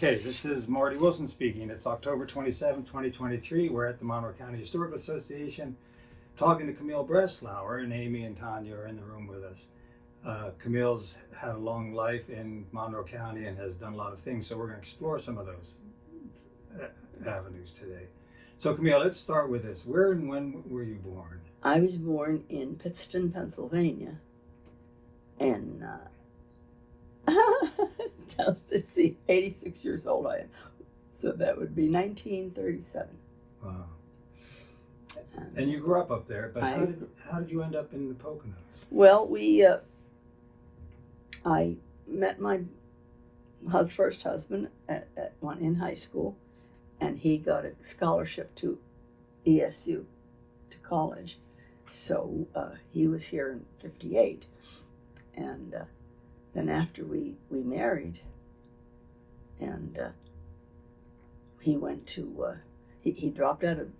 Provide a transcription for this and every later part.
Okay, this is Marty Wilson speaking. It's October 27, 2023. We're at the Monroe County Historical Association talking to Camille Breslauer, and Amy and Tanya are in the room with us. Camille's had a long life in Monroe County and has done a lot of things, so we're going to explore some of those avenues today. So Camille, let's start with this. Where and when were you born? I was born in Pittston, Pennsylvania, and let's see, 86 years old I am. So that would be 1937. Wow. And you grew up there, but how did you end up in the Poconos? Well, I met my first husband in high school, and he got a scholarship to ESU, to college. So he was here in 58, and then after we married, and he went to, he dropped out of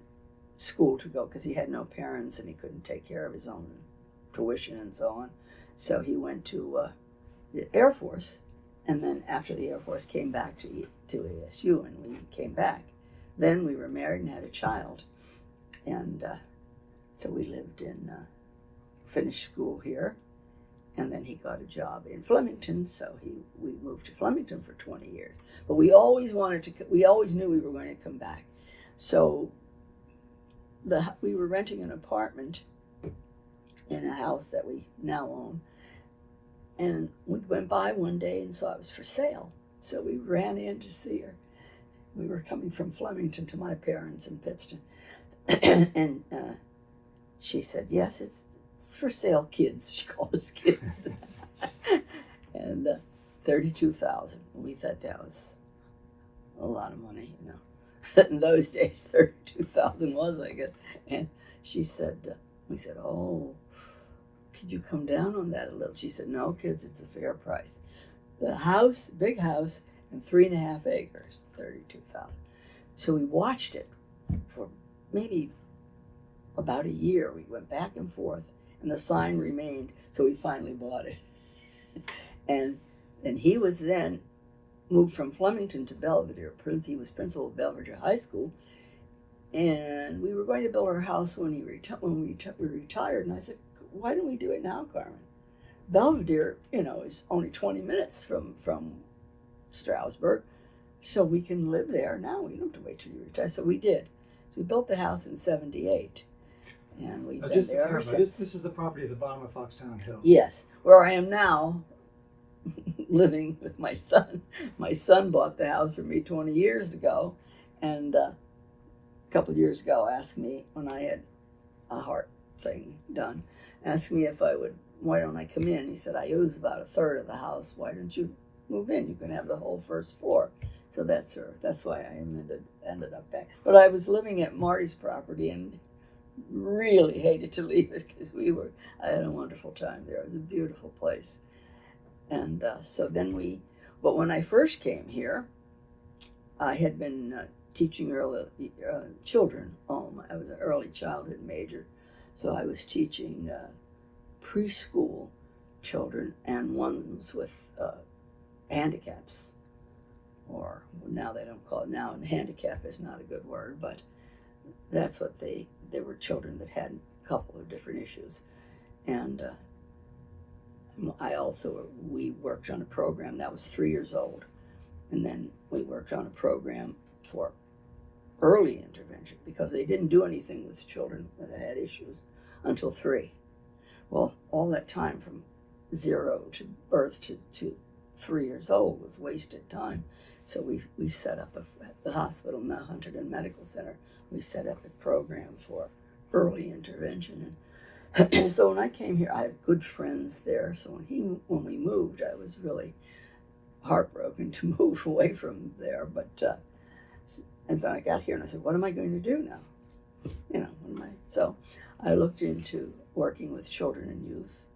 school to go because he had no parents and he couldn't take care of his own tuition and so on. So he went to the Air Force, and then after the Air Force came back to ASU, and we came back. Then we were married and had a child, and so we lived in, finished school here, and then he got a job in Flemington, so we moved to Flemington for 20 years. But we always knew we were going to come back. So we were renting an apartment in a house that we now own, and we went by one day and saw it was for sale. So we ran in to see her. We were coming from Flemington to my parents in Pittston, and she said, "Yes, it's for sale, kids." She called us kids, and $32,000. We thought that was a lot of money, you know. In those days, 32,000 was, I guess. And she said, we said, "Oh, could you come down on that a little?" She said, "No, kids, it's a fair price. The house, big house, and 3.5 acres, 32,000. So we watched it for maybe about a year. We went back and forth, and the sign remained, so we finally bought it. And he was then moved from Flemington to Belvedere. He was principal of Belvedere High School, and we were going to build our house when we retired. And I said, "Why don't we do it now, Carmen? Belvedere, is only 20 minutes from Stroudsburg, so we can live there now. We don't have to wait till you retire." So we did. So we built the house in 78, and we've been there ever since. This is the property at the bottom of Foxtown Hill. Yes, where I am now, living with my son. My son bought the house for me 20 years ago, and a couple of years ago asked me, when I had a heart thing done, asked me why don't I come in? He said, "I use about a third of the house. Why don't you move in? You can have the whole first floor." So that's why I ended up back. But I was living at Marty's property and really hated to leave it because I had a wonderful time there. It was a beautiful place. And so then but when I first came here, I had been teaching early children. I was an early childhood major, so I was teaching preschool children and ones with handicaps, or now they don't call it now, and handicap is not a good word, but that's what they were, children that had a couple of different issues. And we worked on a program that was 3 years old, and then we worked on a program for early intervention because they didn't do anything with children that had issues until 3. Well, all that time from 0 to birth to 3 years old was wasted time. So we set up at the hospital, Mount Hunterdon Medical Center, we set up a program for early intervention. And so when I came here, I had good friends there. So when we moved, I was really heartbroken to move away from there. But and so I got here and I said, "What am I going to do now?" So I looked into working with children and youth,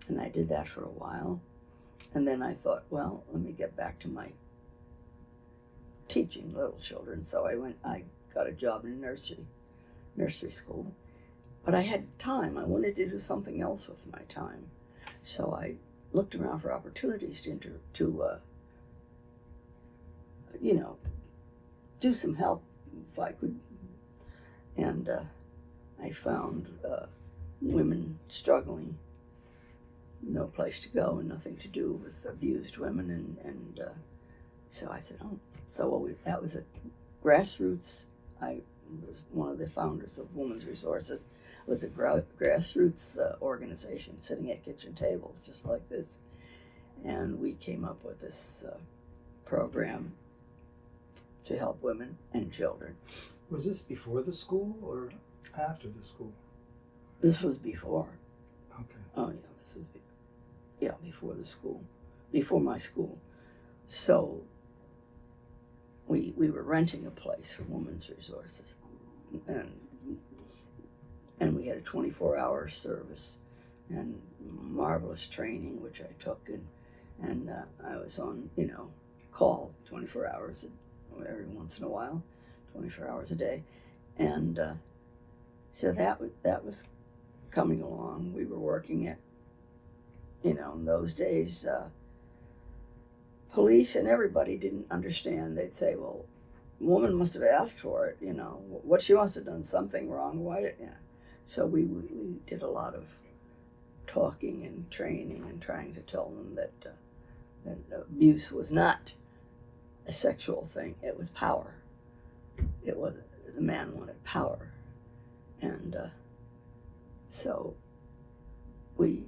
and I did that for a while. And then I thought, well, let me get back to my teaching little children. So I got a job in a nursery school. But I had time. I wanted to do something else with my time. So I looked around for opportunities to do some help if I could. And I found women struggling, no place to go and nothing to do with abused women, and so I said, oh, so that was a grassroots. I was one of the founders of Women's Resources. It was a grassroots organization sitting at kitchen tables just like this, and we came up with this program to help women and children. Was this before the school or after the school? This was before. Okay. Oh yeah, this was before the school, before my school. So we were renting a place for Women's Resources, and we had a 24-hour service and marvelous training which I took, and I was on call 24 hours every once in a while, 24 hours a day, and so that was coming along. We were working at, in those days, police and everybody didn't understand. They'd say, well, a woman must have asked for it, what she must have done something wrong. Why did, So we did a lot of talking and training and trying to tell them that abuse was not a sexual thing. It was power. It was, the man wanted power. And so we,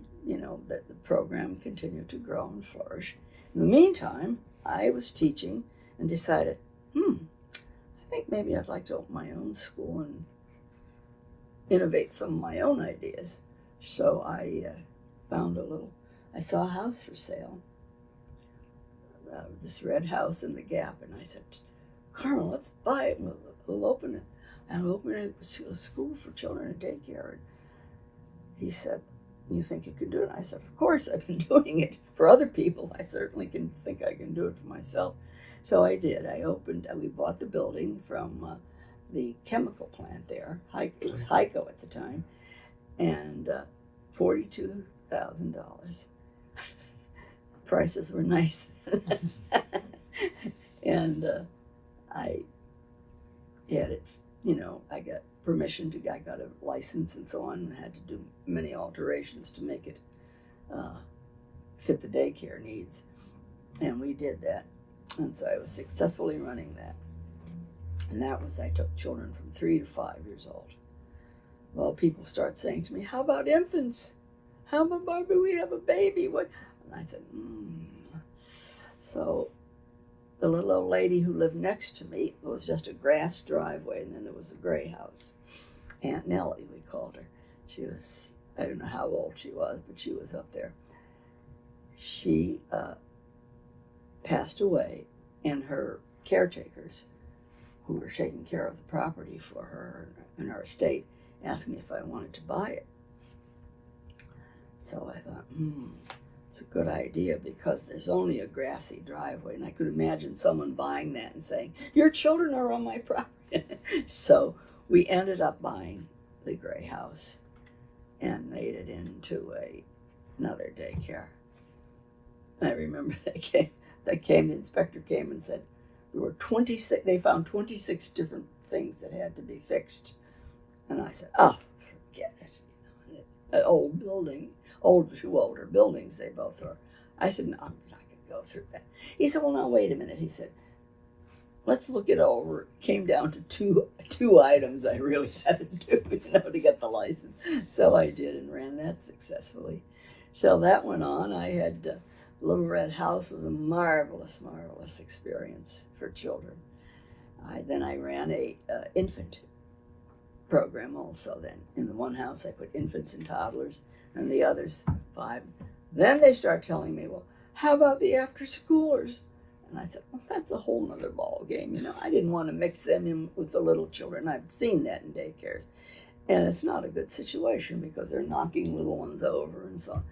that the program continued to grow and flourish. In the meantime, I was teaching and decided, I think maybe I'd like to open my own school and innovate some of my own ideas. So I found I saw a house for sale, this red house in the Gap, and I said, Carmen, let's buy it. We'll open it. And we'll open a school for children, a daycare. And he said, you think you can do it? I said, of course, I've been doing it for other people. I certainly think I can do it for myself. So I did. We bought the building from the chemical plant there. It was Hyco at the time, and $42,000. Prices were nice then. And I had it, I got permission I got a license and so on, and had to do many alterations to make it fit the daycare needs. And we did that. And so I was successfully running that. And I took children from 3 to 5 years old. Well, people start saying to me, how about infants? How about Barbie, we have a baby? What? And I said, So the little old lady who lived next to me, it was just a grass driveway, and then there was a gray house. Aunt Nellie, we called her. She was, I don't know how old she was, but she was up there. She passed away, and her caretakers, who were taking care of the property for her and her estate, asked me if I wanted to buy it. So I thought, it's a good idea, because there's only a grassy driveway, and I could imagine someone buying that and saying, your children are on my property. So we ended up buying the gray house and made it into another daycare. I remember the inspector came and said there were 26, they found 26 different things that had to be fixed. And I said, oh, forget it. An old building, two older buildings they both were. I said, no, I'm not going to go through that. He said, well, now, wait a minute. He said, let's look it over. It came down to two items I really had to do, to get the license. So I did and ran that successfully. So that went on. I had Little Red House was a marvelous, marvelous experience for children. Then I ran a infant program also then. In the one house I put infants and toddlers, and the others 5. Then they start telling me, well, how about the after-schoolers? And I said, well, that's a whole nother ball game. I didn't want to mix them in with the little children. I've seen that in daycares. And it's not a good situation, because they're knocking little ones over and so on.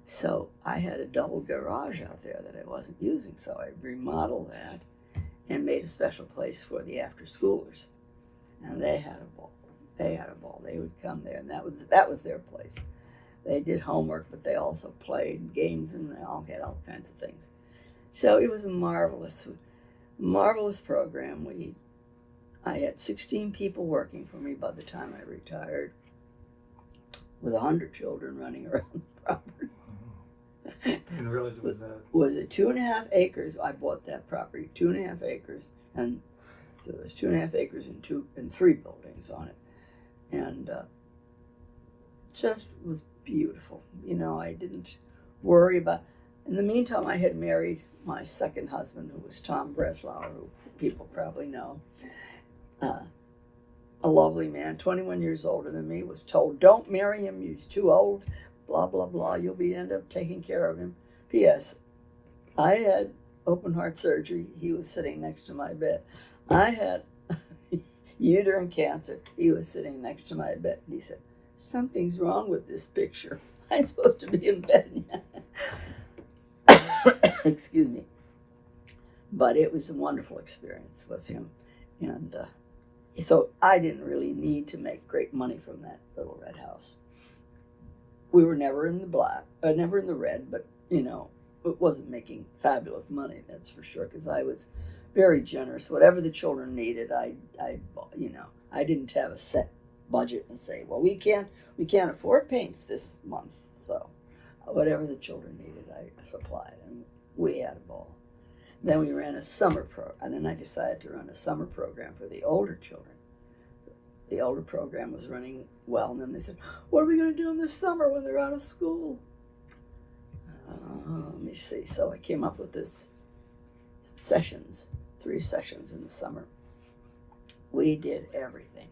So I had a double garage out there that I wasn't using, so I remodeled that and made a special place for the after-schoolers. And they had a ball. They would come there, and that was their place. They did homework, but they also played games, and they all had all kinds of things. So it was marvelous. Marvelous program. I had 16 people working for me by the time I retired, with 100 children running around the property. I didn't realize it was that. Was it 2.5 acres? I bought that property, 2.5 acres, and so there's 2.5 acres and 3 buildings on it, and just was beautiful. You know, I didn't worry about. In the meantime, I had married my second husband, who was Tom Breslauer, who people probably know. A lovely man, 21 years older than me, was told, "Don't marry him. He's too old. Blah blah blah. You'll end up taking care of him." P.S. I had open heart surgery. He was sitting next to my bed. I had uterine cancer. He was sitting next to my bed. And he said, "Something's wrong with this picture. I'm supposed to be in bed." Excuse me. But it was a wonderful experience with him. And so I didn't really need to make great money from that little red house. We were never in the black, never in the red, but, you know, it wasn't making fabulous money, that's for sure, because I was very generous. Whatever the children needed, I didn't have a set budget and say, well, we can't afford paints this month, so whatever the children needed, I supplied, and we had a ball. Then we ran a summer program, and then I decided to run a summer program for the older children. The older program was running well, and then they said, "What are we going to do in the summer when they're out of school?" Let me see. So I came up with this 3 sessions in the summer. We did everything.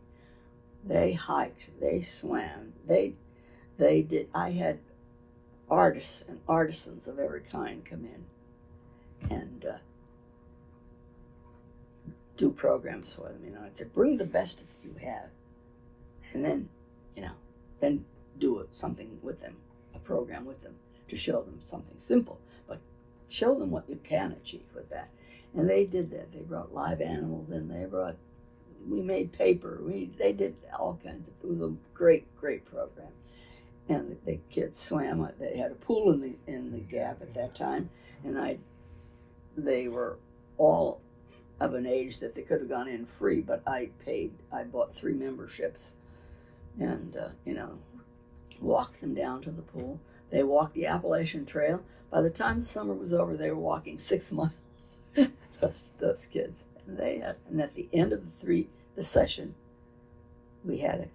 They hiked, they swam, they did. I had artists and artisans of every kind come in and do programs for them. You know, I'd say, bring the best of you have, and then, then do something with them, a program with them, to show them something simple, but show them what you can achieve with that. And they did that. They brought live animals, and we made paper. They did all kinds of. It was a great program. And the kids swam. They had a pool in the gap at that time, and they were all of an age that they could have gone in free, but I bought 3 memberships, and walked them down to the pool. They walked the Appalachian Trail. By the time the summer was over, they were walking 6 miles. those kids, and at the end of the session, we had a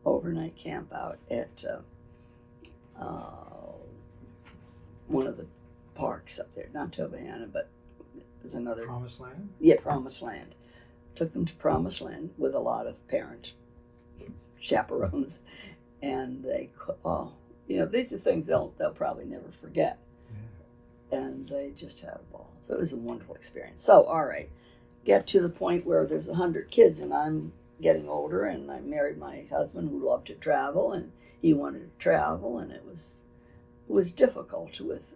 overnight camp out at one of the parks up there, not Tobyhanna, but there's another. Promised Land? Yeah, Promised Land. Took them to Promised Land with a lot of parent chaperones, and these are things they'll probably never forget. Yeah. And they just had a ball. So it was a wonderful experience. So, all right, get to the point where there's 100 kids, and I'm getting older, and I married my husband who loved to travel, and he wanted to travel, and it was difficult with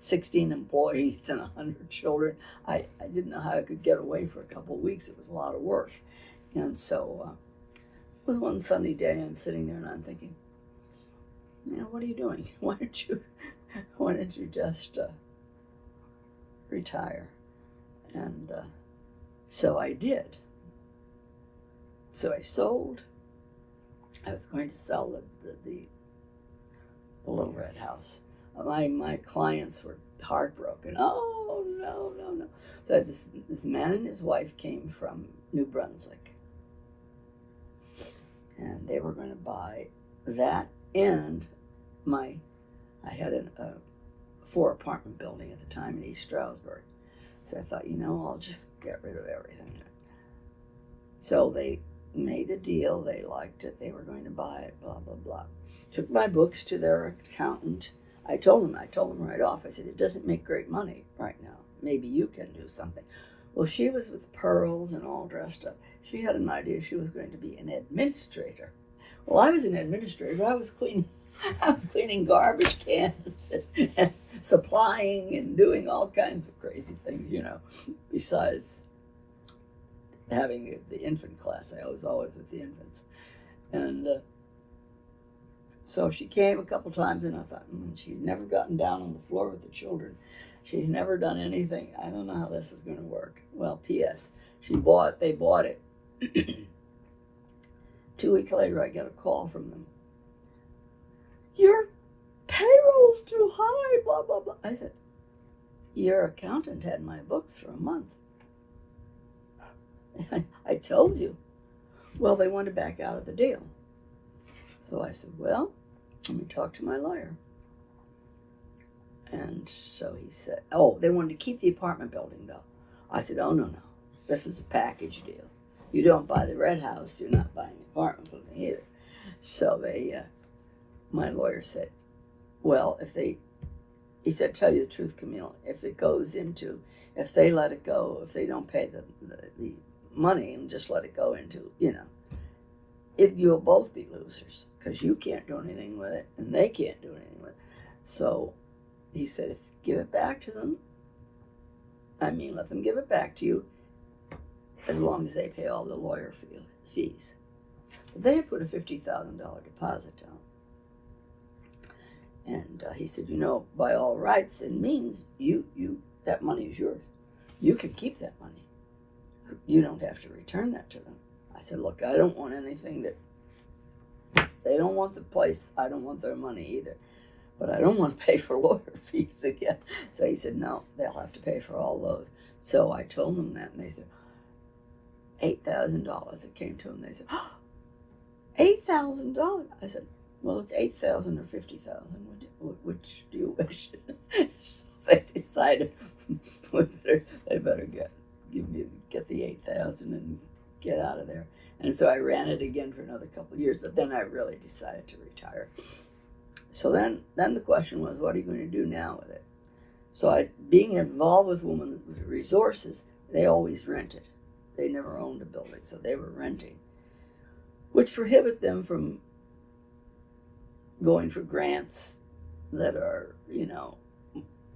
16 employees and 100 children. I didn't know how I could get away for a couple of weeks. It was a lot of work. And so it was one sunny day, I'm sitting there and I'm thinking, what are you doing? Why don't you just retire? And so I did. So I sold. I was going to sell the little red house. My clients were heartbroken. Oh, no. So this man and his wife came from New Brunswick. And they were going to buy that, and I had a 4-apartment building at the time in East Stroudsburg. So I thought, I'll just get rid of everything. So they made a deal. They liked it. They were going to buy it, blah, blah, blah. Took my books to their accountant. I told them right off, I said, it doesn't make great money right now. Maybe you can do something. Well, she was with pearls and all dressed up. She had an idea she was going to be an administrator. Well, I was an administrator. I was cleaning garbage cans and supplying and doing all kinds of crazy things, besides having the infant class. I was always with the infants. And so she came a couple times, and I thought, she'd never gotten down on the floor with the children. She's never done anything. I don't know how this is going to work. Well, P.S. They bought it. 2 weeks later, I get a call from them. Your payroll's too high, blah, blah, blah. I said, your accountant had my books for a month. I told you. Well, they want to back out of the deal. So I said, well, let me talk to my lawyer. And so he said, oh, they wanted to keep the apartment building, though. I said, oh, no. This is a package deal. You don't buy the red house, you're not buying the apartment building either. So my lawyer said, well, he said, tell you the truth, Camille, if they let it go, if they don't pay the money and just let it go into, you'll both be losers because you can't do anything with it and they can't do anything with it. So he said, give it back to them. Let them give it back to you as long as they pay all the lawyer fees. But they had put a $50,000 deposit down. And he said, by all rights and means, that money is yours. You can keep that money. You don't have to return that to them. I said, look, I don't want anything they don't want the place. I don't want their money either. But I don't want to pay for lawyer fees again. So he said, no, they'll have to pay for all those. So I told them that, and they said, $8,000. It came to them. They said, oh, $8,000. I said, well, it's $8,000 or $50,000. Which do you wish? So they decided they better get the $8,000 and get out of there. And so I ran it again for another couple of years, but then I really decided to retire. So then the question was, what are you going to do now with it? So being involved with Women's Resources, they always rented. They never owned a building, so they were renting, which prohibit them from going for grants that are,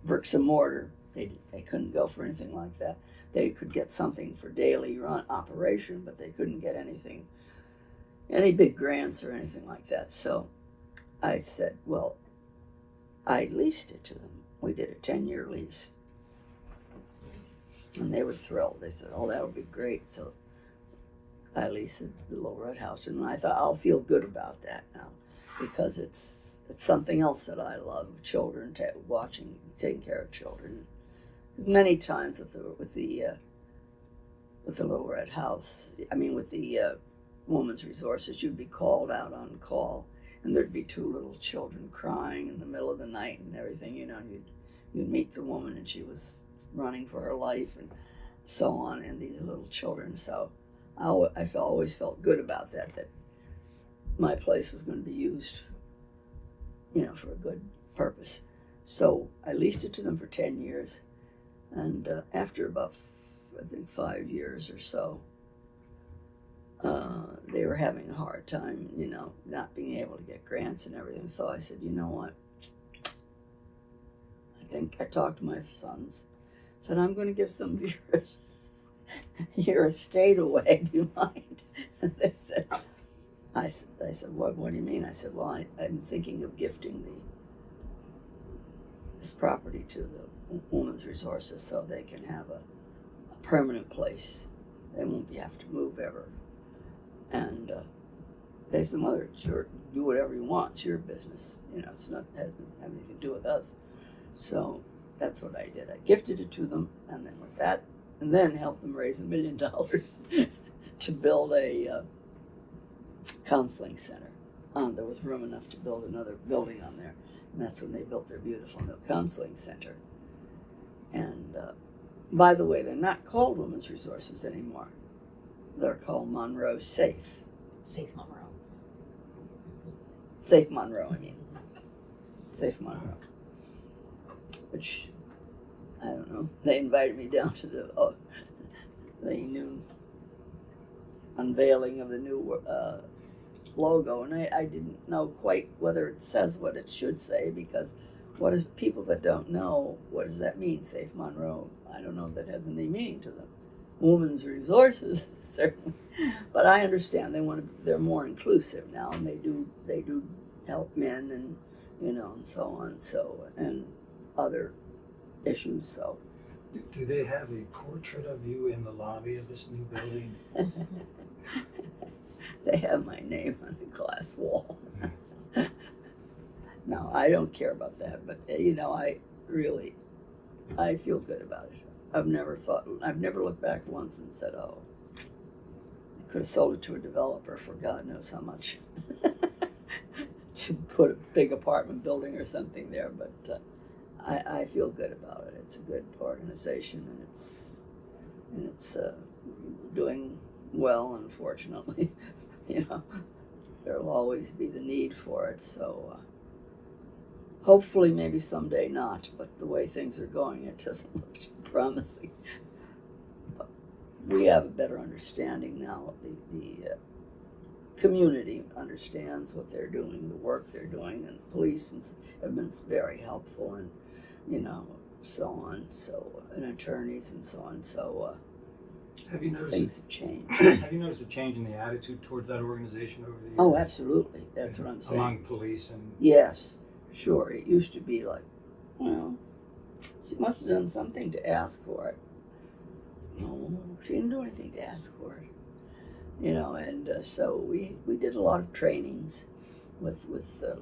bricks and mortar. They couldn't go for anything like that. They could get something for daily run operation, but they couldn't get any big grants or anything like that. So I said, well, I leased it to them. We did a 10-year lease. And they were thrilled. They said, oh, that would be great. So I leased the little red house. And I thought, I'll feel good about that now because it's something else that I love, children, taking care of children. Because many times with the little red house, with the Women's Resources, you'd be called out on call, and there'd be 2 little children crying in the middle of the night and everything, and you'd meet the woman, and she was running for her life and so on, and these little children. So I always felt good about that my place was going to be used, for a good purpose. So I leased it to them for 10 years. And after about, 5 years or so, they were having a hard time, not being able to get grants and everything. So I said, you know what? I talked to my sons. Said, I'm going to give some of your estate away. Do you mind? And they said, I said, what do you mean? I said, well, I'm thinking of gifting this property to the Women's Resources so they can have a permanent place. They won't have to move ever. And they said, Mother, sure, do whatever you want. It's your business. It's not hasn't anything to do with us. So that's what I did. I gifted it to them, and then with that, and then helped them raise $1 million to build a counseling center. There was room enough to build another building on there. And that's when they built their beautiful new counseling center. And by the way, they're not called Women's Resources anymore. They're called Monroe Safe. Safe Monroe. Safe Monroe, Safe Monroe. Which, I don't know, they invited me down to the new unveiling of the new logo, and I didn't know quite whether it says what it should say, because what if people that don't know, what does that mean, Safe Monroe? I don't know if that has any meaning to them. Women's Resources, certainly. But I understand they're more inclusive now, and they do help men and and so on, and other issues. So Do they have a portrait of you in the lobby of this new building? they have my name on the glass wall. No, I don't care about that, but I feel good about it. I've never looked back once and said, oh, I could have sold it to a developer for God knows how much to put a big apartment building or something there, but I feel good about it. It's a good organization, and it's doing well. Unfortunately, there'll always be the need for it. So hopefully, maybe someday not. But the way things are going, it doesn't look too promising. But we have a better understanding now. The community understands what they're doing, the work they're doing, and the police have been very helpful, and so on. So and attorneys and so on. So have you noticed things have changed. Have you noticed a change in the attitude towards that organization over the years? Oh, absolutely. That's what I'm saying. Among police and yes, sure. It used to be like, well, she must have done something to ask for it. No, she didn't do anything to ask for it. And so we did a lot of trainings with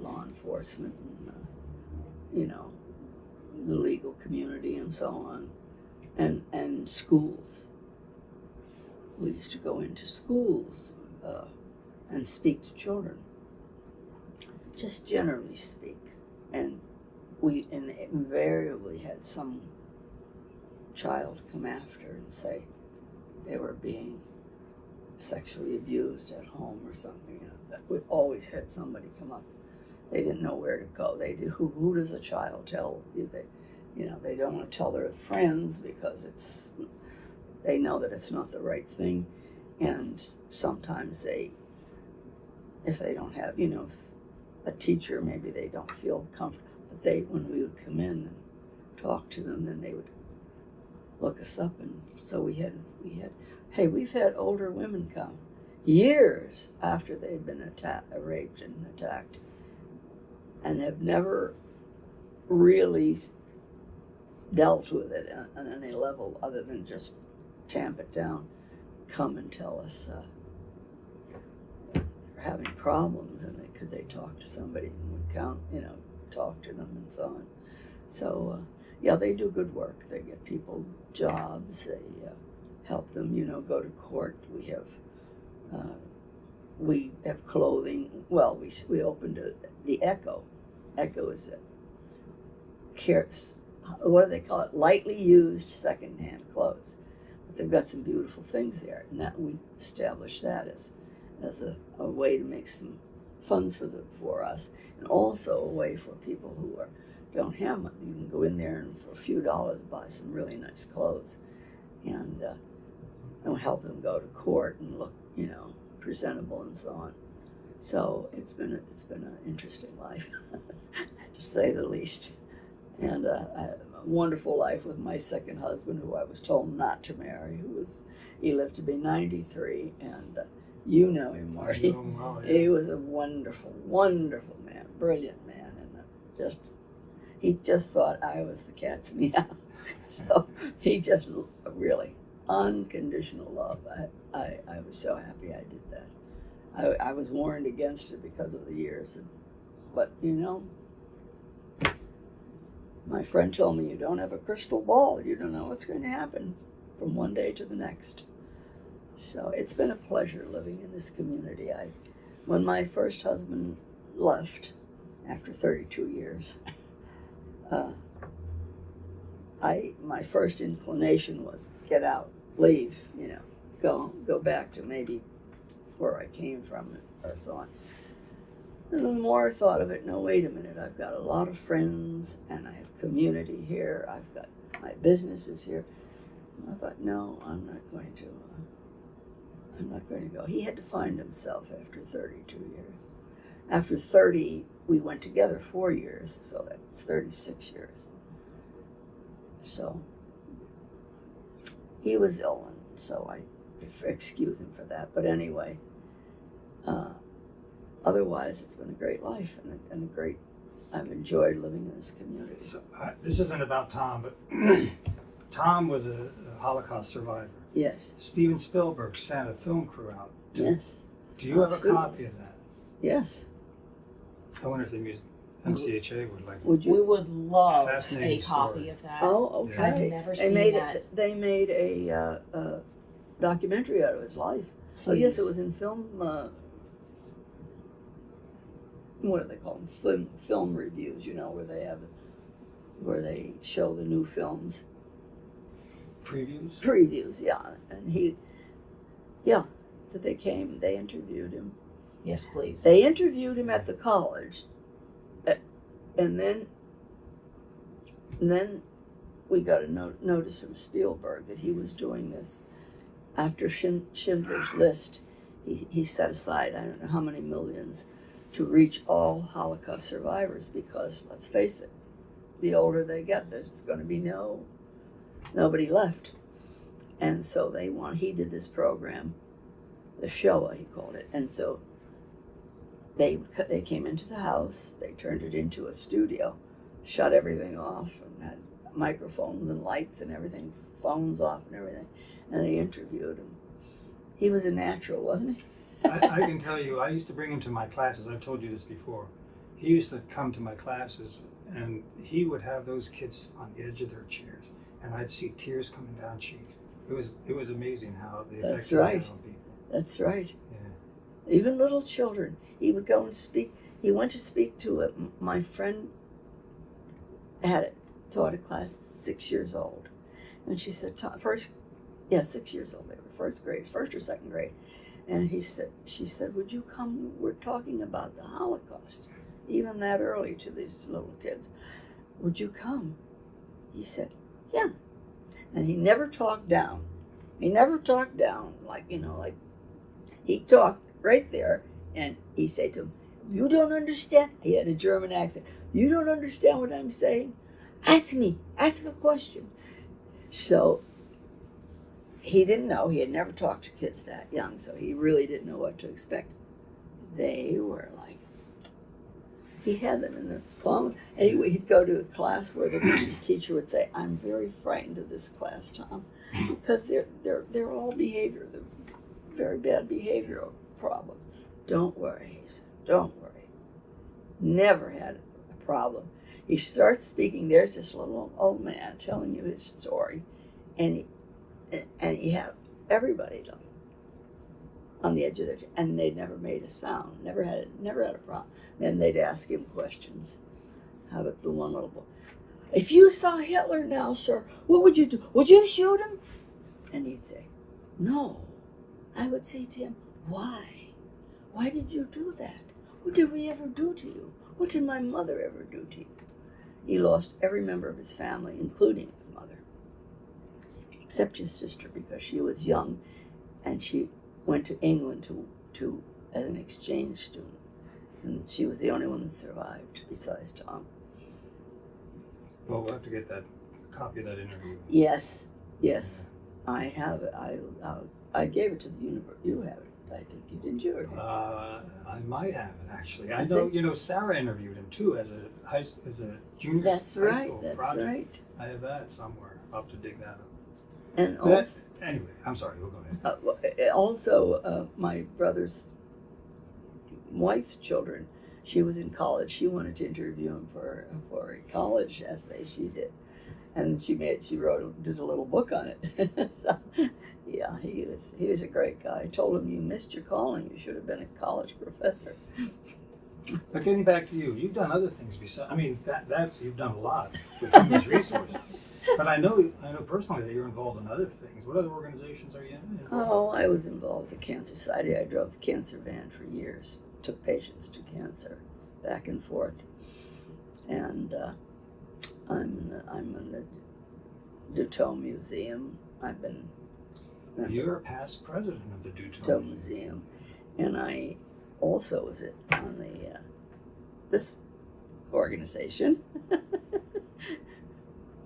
law enforcement and the legal community and so on, and schools. We used to go into schools and speak to children, just generally speak, and we invariably had some child come after and say they were being sexually abused at home or something. That we always had somebody come up. They didn't know where to go. They do. Who does a child tell? They don't want to tell their friends because they know that it's not the right thing, and sometimes if they don't have a teacher, maybe they don't feel comfortable. But when we would come in and talk to them, then they would look us up, and so we've had older women come years after they've been raped and attacked, and have never really dealt with it on any level other than just tamp it down, come and tell us they're having problems, and could they talk to somebody, and we talk to them and so on. So they do good work. They get people jobs. They help them go to court. We have clothing. Well, we opened the Echo. Echo is what do they call it? Lightly used secondhand clothes. But they've got some beautiful things there, and that we established that as a way to make some funds for us, and also a way for people who don't have money. You can go in there and for a few dollars buy some really nice clothes, and help them go to court and look presentable and so on. So it's been an interesting life, to say the least, and a wonderful life with my second husband, who I was told not to marry. He lived to be 93, and you know him, Marty. I know him well, yeah. He was a wonderful, wonderful man, brilliant man, and he just thought I was the cat's meow. So he just really unconditional love. I was so happy I did that. I was warned against it because of the years, but my friend told me, you don't have a crystal ball. You don't know what's going to happen from one day to the next. So it's been a pleasure living in this community. When my first husband left after 32 years, my first inclination was get out, leave, go back to maybe where I came from or so on. And the more I thought of it, no, wait a minute, I've got a lot of friends and I have community here. I've got my businesses here. And I thought, no, I'm not going to go. He had to find himself after 32 years. After 30, we went together 4 years, so that's 36 years. So he was ill, and so I excuse him for that. But anyway, otherwise, it's been a great life and a great I've enjoyed living in this community. So, this isn't about Tom, but Tom was a Holocaust survivor. Yes. Steven Spielberg sent a film crew out. Yes. Do you have a Absolutely. copy of that? Yes. I wonder if the MCHA would like. Would you? We would love a Fascinating copy story. of that. Oh, okay. I've never They seen made that. it. They made a documentary out of his life. Oh yes, it Please. was in film. What do they call them? Film reviews. You know, where they show the new films. Previews? Previews, yeah. And so they came. They interviewed him. Yes, please. They interviewed him at the college, and then we got a notice from Spielberg that he was doing this after Schindler's List. He set aside I don't know how many millions to reach all Holocaust survivors because let's face it, the older they get, there's going to be nobody left, and so he did this program, the Shoah he called it, and so they came into the house, they turned it into a studio, shut everything off, and had microphones and lights and everything, phones off and everything, and they interviewed him. He was a natural, wasn't he? I can tell you, I used to bring him to my classes. I've told you this before. He used to come to my classes, and he would have those kids on the edge of their chairs, and I'd see tears coming down cheeks. It was amazing how the effect That's he right. had on people. That's right. Yeah. Even little children. He would go and speak. He went to speak to it. My friend taught a class 6 years old, and she said, 6 years old. They were first or second grade, and she said, would you come? We're talking about the Holocaust, even that early to these little kids. Would you come? He said, yeah, and he never talked down. Like he talked right there, and he said to him, you don't understand? He had a German accent. You don't understand what I'm saying? Ask a question. So he didn't know. He had never talked to kids that young, so he really didn't know what to expect. They were like, he had them in the palm. Anyway, he'd go to a class where the teacher would say, I'm very frightened of this class, Tom, because they're all very bad behavioral problems. Don't worry, he said, don't worry. Never had a problem. He starts speaking, there's this little old man telling you his story, and he had everybody on the edge of their, and they'd never made a sound, never had a problem. Then they'd ask him questions. How about the one little boy? If you saw Hitler now, sir, what would you do? Would you shoot him? And he'd say, no. I would say to him, why? Why did you do that? What did we ever do to you? What did my mother ever do to you? He lost every member of his family, including his mother, except his sister, because she was young and she went to England to as an exchange student. And she was the only one that survived besides Tom. Well, we'll have to get a copy of that interview. Yes. I have it. I gave it to the university. You have it. I think you didn't. You? I might have it actually. I know. Sarah interviewed him too as a junior. That's high right. school That's project. right. I have that somewhere. I'll have to dig that up. And also, Anyway, I'm sorry. We'll go ahead. My brother's wife's children. She was in college. She wanted to interview him for a college essay she did, and did a little book on it. So, yeah, he was a great guy. I told him, you missed your calling. You should have been a college professor. But getting back to you, you've done other things besides. I mean, you've done a lot with these resources. But I know personally that you're involved in other things. What other organizations are you in? Oh, I was involved with the Cancer Society. I drove the cancer van for years. Took patients to cancer, back and forth. And I'm in the Duteau Museum. You're a past president of the Duteau Museum, and I also was on this organization, the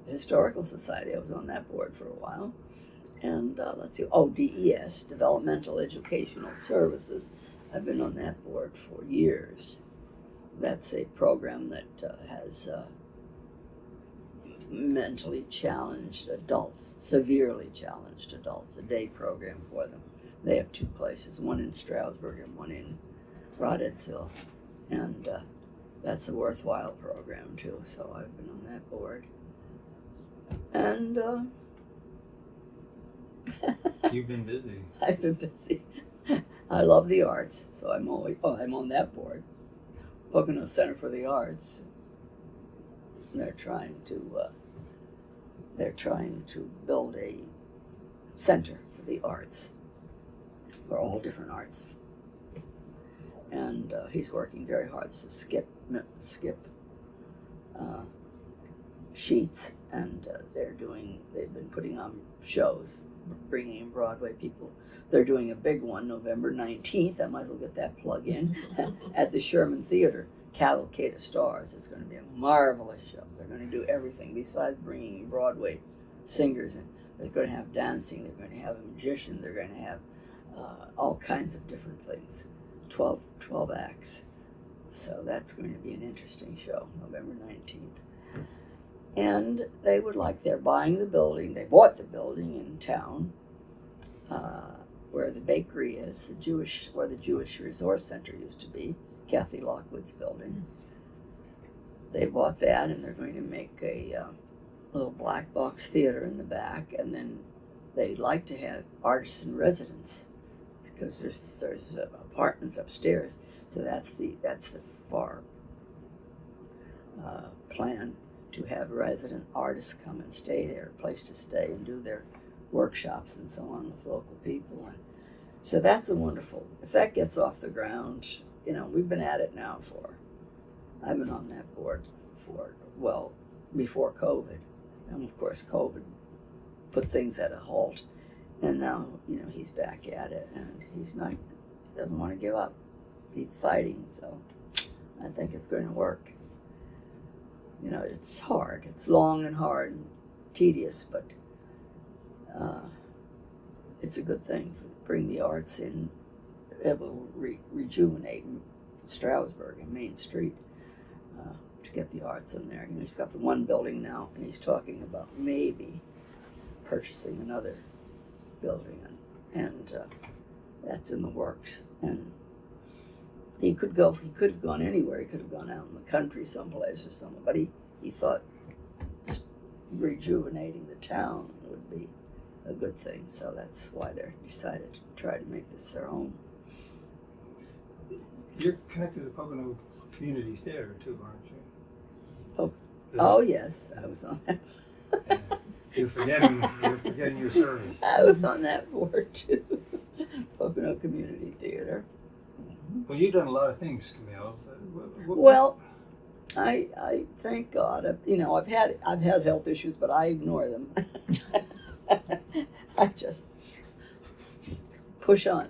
Historical Society. I was on that board for a while, and DES, Developmental Educational Services. I've been on that board for years, that's a program that has mentally challenged adults, severely challenged adults, a day program for them. They have 2 places, one in Stroudsburg and one in Rodetsville, and that's a worthwhile program too, so I've been on that board. And You've been busy. I've been busy. I love the arts, so I'm on that board. Pocono Center for the Arts. They're trying to build a center for the arts, for all different arts. And he's working very hard. So Skip Sheets, and they've been putting on shows, bringing in Broadway people. They're doing a big one November 19th. I might as well get that plug in at the Sherman Theater, Cavalcade of Stars. It's going to be a marvelous show. They're going to do everything besides bringing Broadway singers in. They're going to have dancing. They're going to have a magician. They're going to have all kinds of different things. 12 acts. So that's going to be an interesting show, November 19th. And they're buying the building. They bought the building in town where the bakery is, where the Jewish Resource Center used to be, Kathy Lockwood's building. They bought that, and they're going to make a little black box theater in the back, and then they'd like to have artists in residence because there's apartments upstairs. So that's the far plan, to have resident artists come and stay there, a place to stay and do their workshops and so on with local people. And so that's a wonderful, if that gets off the ground, we've been at it now I've been on that board before COVID. And of course COVID put things at a halt. And now, he's back at it, and doesn't want to give up. He's fighting, so I think it's going to work. It's hard. It's long and hard and tedious, but it's a good thing to bring the arts in, able to rejuvenate Stroudsburg and Main Street to get the arts in there. He's got the one building now, and he's talking about maybe purchasing another building, and that's in the works. And he could have gone anywhere. He could have gone out in the country someplace or something, but he thought rejuvenating the town would be a good thing, so that's why they decided to try to make this their own. You're connected to Pocono Community Theater too, aren't you? Oh yes, I was on that. Yeah. You're forgetting your service. I was on that board too. Pocono Community Theater. Well, you've done a lot of things, Camille. Well, I thank God. I've had health issues, but I ignore them. I just push on,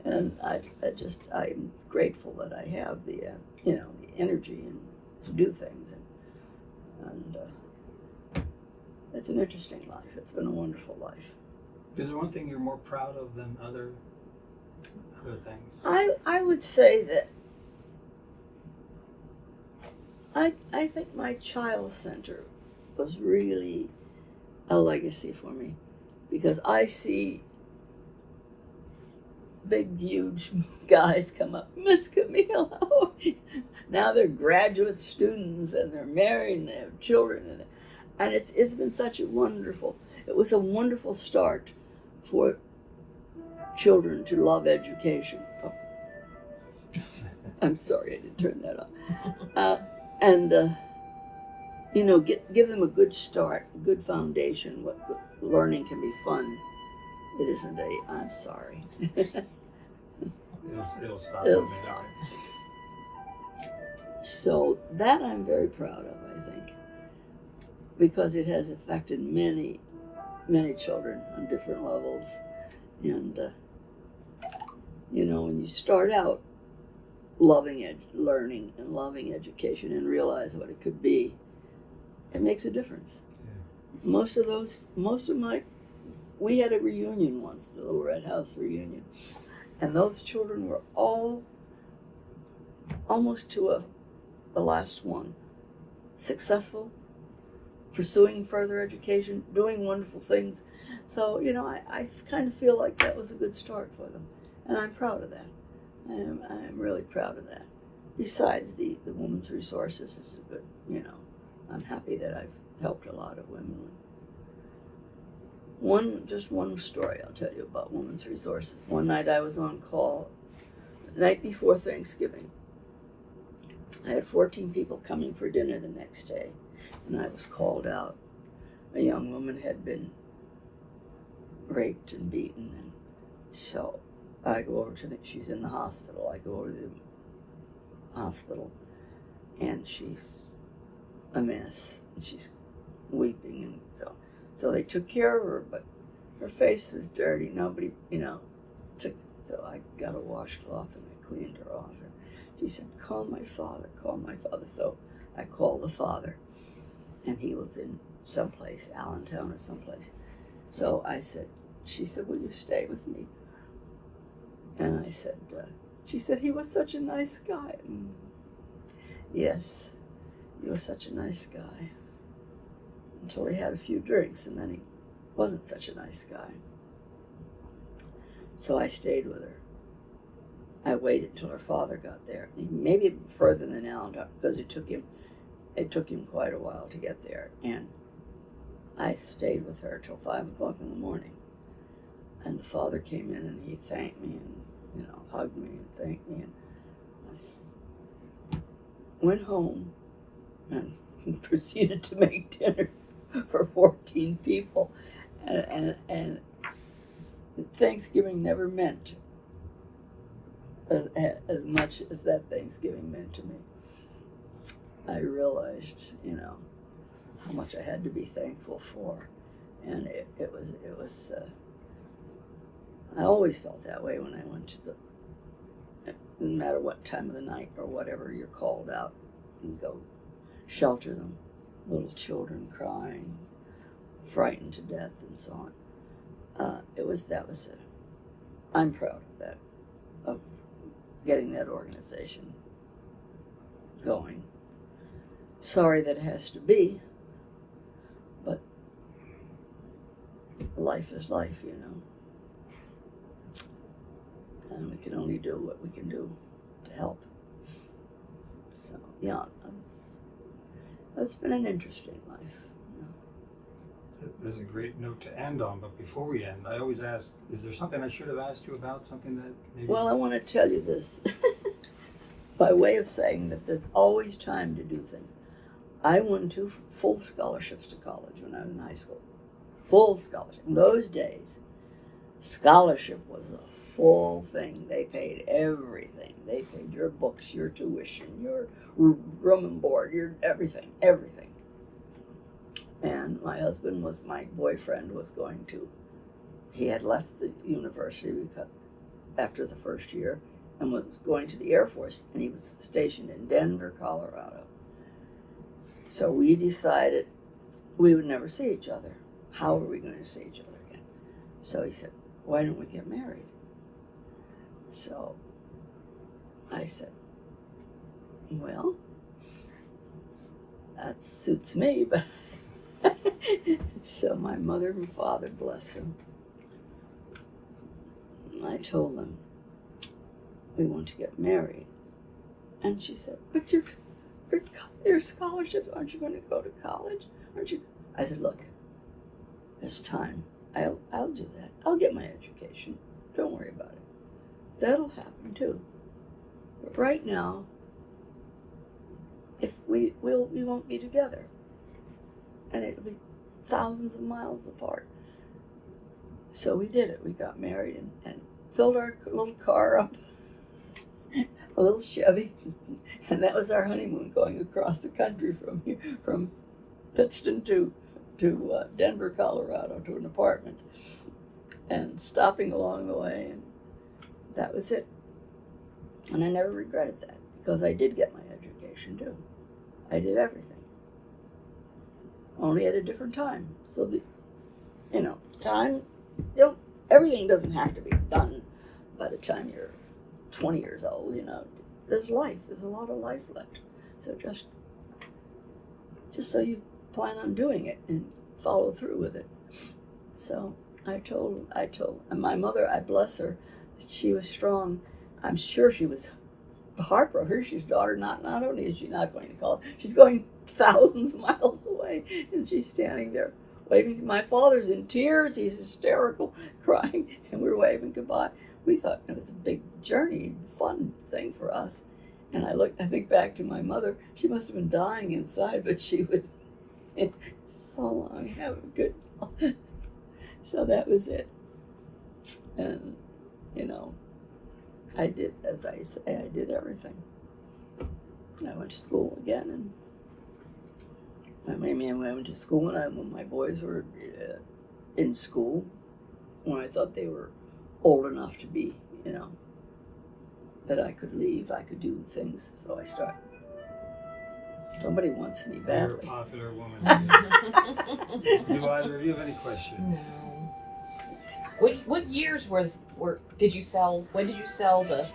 and I'm grateful that I have the the energy and to do things, and it's an interesting life. It's been a wonderful life. Is there one thing you're more proud of than other things? I would say that I think my child center was really a legacy for me, because I see big, huge guys come up, Miss Camille. Now they're graduate students and they're married and they have children, and it's been such a wonderful. It was a wonderful start for children to love education. Oh. I'm sorry, I didn't turn that on. And give them a good start, a good foundation. What learning can be fun. It isn't I'm sorry. It'll stop. It'll stop. So that I'm very proud of, I think, because it has affected many, many children on different levels. And, when you start out loving learning and loving education and realize what it could be, it makes a difference. Yeah. We had a reunion once, the Little Red House reunion, and those children were all almost to the last one, successful, pursuing further education, doing wonderful things. So, I kind of feel like that was a good start for them. And I'm proud of that. I am really proud of that. Besides, the Women's Resources is a good, I'm happy that I've helped a lot of women. Just one story I'll tell you about Women's Resources. One night I was on call, the night before Thanksgiving. I had 14 people coming for dinner the next day, and I was called out. A young woman had been raped and beaten, and so I go over to she's in the hospital. I go over to the hospital, and she's a mess, and she's weeping, and so they took care of her, but her face was dirty. Nobody, took. So I got a washcloth and I cleaned her off, and she said, call my father. So I called the father, and he was in someplace, Allentown or someplace. So she said, will you stay with me? And I said, she said, he was such a nice guy. Yes, he was such a nice guy. Until he had a few drinks, and then he wasn't such a nice guy. So I stayed with her. I waited until her father got there, maybe further than Allentown, because it took him quite a while to get there. And I stayed with her till 5 o'clock in the morning. And the father came in and he thanked me and, hugged me and thanked me. And I went home and proceeded to make dinner for 14 people. And Thanksgiving never meant as much as that Thanksgiving meant to me. I realized, how much I had to be thankful for. And it was I always felt that way when I went to no matter what time of the night or whatever, you're called out and go shelter them. Little children crying, frightened to death, and so on. I'm proud of that, of getting that organization going. Sorry that it has to be, but life is life, and we can only do what we can do to help. So, yeah, it's been an interesting life. There's a great note to end on, but before we end, I always ask, is there something I should have asked you about, something that maybe... Well, I want to tell you this by way of saying that there's always time to do things. I won 2 full scholarships to college when I was in high school. Full scholarship. In those days, scholarship was a full thing. They paid everything. They paid your books, your tuition, your room and board, your everything. And my boyfriend was he had left the university after the first year and was going to the Air Force, and he was stationed in Denver, Colorado. So we decided we would never see each other. How are we going to see each other again? So he said, why don't we get married? So I said, well, that suits me, but so my mother and father, bless them, I told them we want to get married. And she said, but your scholarships, aren't you going to go to college? Aren't you? I said, look, this time I'll do that. I'll get my education. Don't worry about it. That'll happen too. But right now, if we won't be together. And it'll be thousands of miles apart. So we did it. We got married and filled our little car up, a little Chevy, and that was our honeymoon, going across the country from Pittston to Denver, Colorado, to an apartment, and stopping along the way, and that was it. And I never regretted that, because I did get my education too. I did everything. Only at a different time. So time, everything doesn't have to be done by the time you're 20 years old, There's life. There's a lot of life left. So just so you plan on doing it and follow through with it. So I told, and my mother, I bless her, she was strong. I'm sure she was heartbroken. Hershey's daughter, not only is she not going to college, she's going thousands of miles away, and she's standing there waving. My father's in tears, he's hysterical, crying, and we're waving goodbye. We thought it was a big journey, fun thing for us. And I think back to my mother, she must have been dying inside, but she would, so long, have a good, so that was it. And, I did, as I say, I did everything. I went to school again, and I went to school when my boys were in school, when I thought they were old enough to be, that I could leave, I could do things. So I started. Somebody wants me badly. You're a popular woman. Do either of you have any questions? No. What years did you sell? When did you sell the?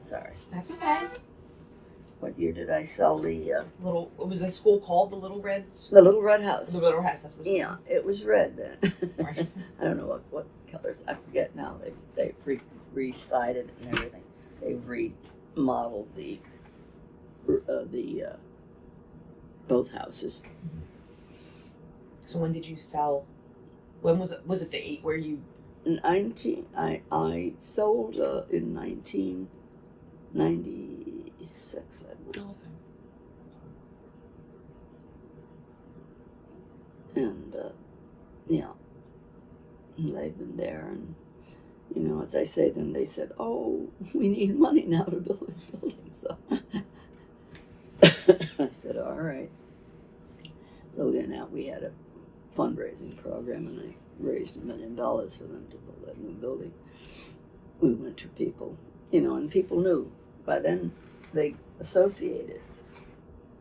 Sorry. That's okay. What year did I sell the Little. What was the school called? The Little Red. the Little Red House? The Little House. That's what. Yeah, it was red then. Right. I don't know what colors. I forget now. They re-sided and everything. They remodeled the both houses. So when did you sell? When was it? Was it the 8 where you? I sold in 1996. I believe. Oh, And they've been there, and as I say, then they said, "Oh, we need money now to build this building." So I said, "All right." So we had a fundraising program, and I raised $1 million for them to build that new building. We went to people, and people knew. By then, they associated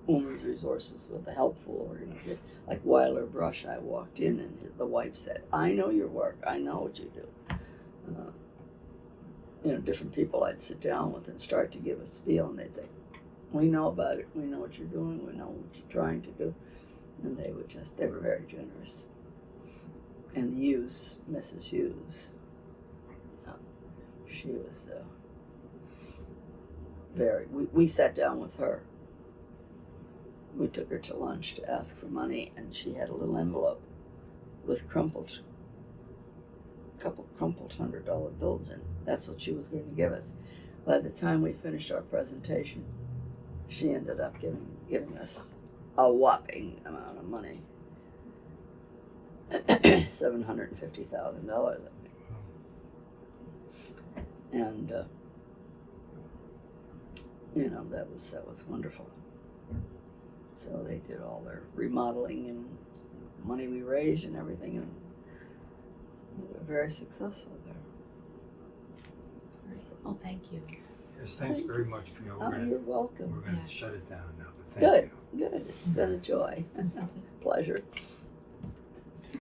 Women's Resources with a helpful organization. Like Weiler Brush, I walked in and the wife said, "I know your work, I know what you do." Different people I'd sit down with and start to give a spiel, and they'd say, "We know about it, we know what you're doing, we know what you're trying to do." And they were very generous. And Hughes, Mrs. Hughes, she was we sat down with her. We took her to lunch to ask for money, and she had a little envelope with a couple crumpled $100 bills in. That's what she was going to give us. By the time we finished our presentation, she ended up giving us a whopping amount of money. $750,000, I think. And that was wonderful. So they did all their remodeling and money we raised and everything, and we were very successful there. So, oh, thank you. Yes, thanks very much, Camille. you're welcome. We're going to Yes. shut it down now, but thank you. Good. It's been a joy. Pleasure.